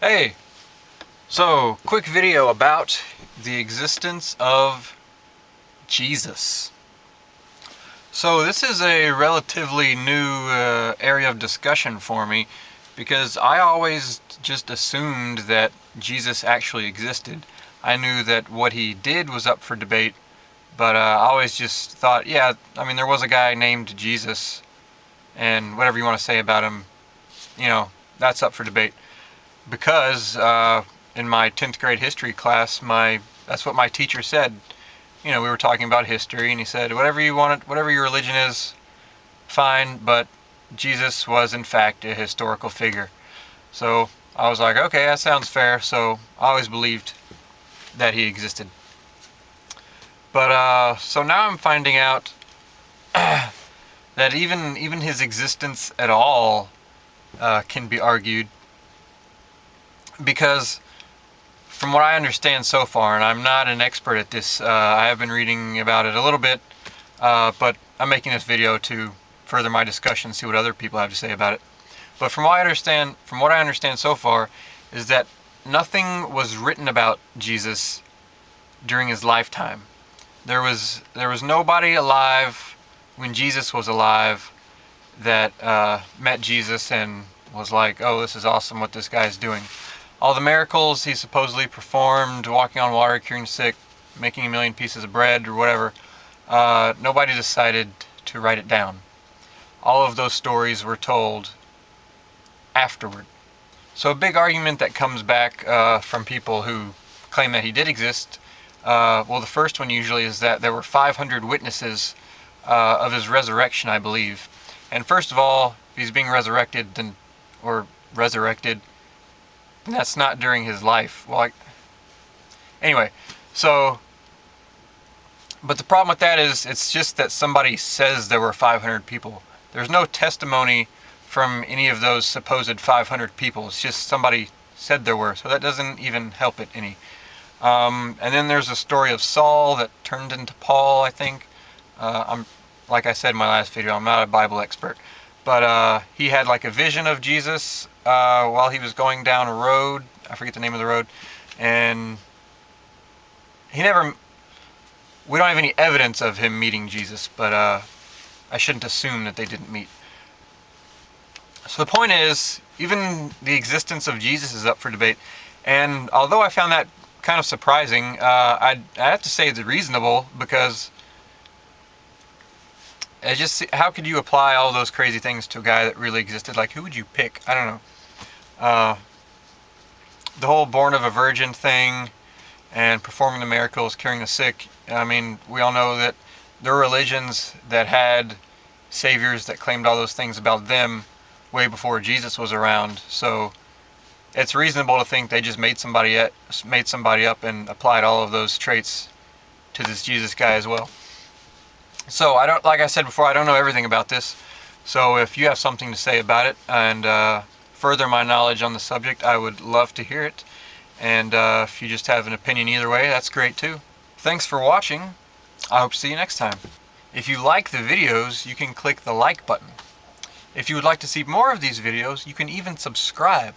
Hey, so quick video about the existence of Jesus. So this is a relatively new area of discussion for me because I always just assumed that Jesus actually existed. I knew that what he did was up for debate, but I always just thought, yeah, I mean, there was a guy named Jesus, and whatever you want to say about him, that's up for debate. Because in my 10th grade history class, that's what my teacher said. We were talking about history, and he said, whatever you want, whatever your religion is, fine, but Jesus was in fact a historical figure. So I was like, okay, that sounds fair. So I always believed that he existed. But so now I'm finding out that even his existence at all can be argued, because from what I understand so far, and I'm not an expert at this, I have been reading about it a little bit, but I'm making this video to further my discussion, see what other people have to say about it. But from what I understand so far, is that nothing was written about Jesus during his lifetime. There was nobody alive when Jesus was alive that met Jesus and was like, oh, this is awesome what this guy is doing. All the miracles he supposedly performed, walking on water, curing sick, making 1,000,000 pieces of bread or whatever, nobody decided to write it down. All of those stories were told afterward. So a big argument that comes back from people who claim that he did exist, well, the first one usually is that there were 500 witnesses of his resurrection, I believe. And first of all, if he's being resurrected, that's not during his life. Well, anyway, so, but the problem with that is it's just that somebody says there were 500 people. There's no testimony from any of those supposed 500 people. It's just somebody said there were, so that doesn't even help it any. And then there's a story of Saul that turned into Paul, I think. Like I said in my last video, I'm not a Bible expert. But he had like a vision of Jesus while he was going down a road. I forget the name of the road. And we don't have any evidence of him meeting Jesus, but I shouldn't assume that they didn't meet. So the point is, even the existence of Jesus is up for debate. And although I found that kind of surprising, I have to say it's reasonable, because how could you apply all those crazy things to a guy that really existed? Like, who would you pick? I don't know. The whole born of a virgin thing and performing the miracles, curing the sick. I mean, we all know that there were religions that had saviors that claimed all those things about them way before Jesus was around. So it's reasonable to think they just made somebody up and applied all of those traits to this Jesus guy as well. So like I said before, I don't know everything about this. So if you have something to say about it and further my knowledge on the subject, I would love to hear it. And if you just have an opinion either way, that's great too. Thanks for watching. I hope to see you next time. If you like the videos, you can click the like button. If you would like to see more of these videos, you can even subscribe.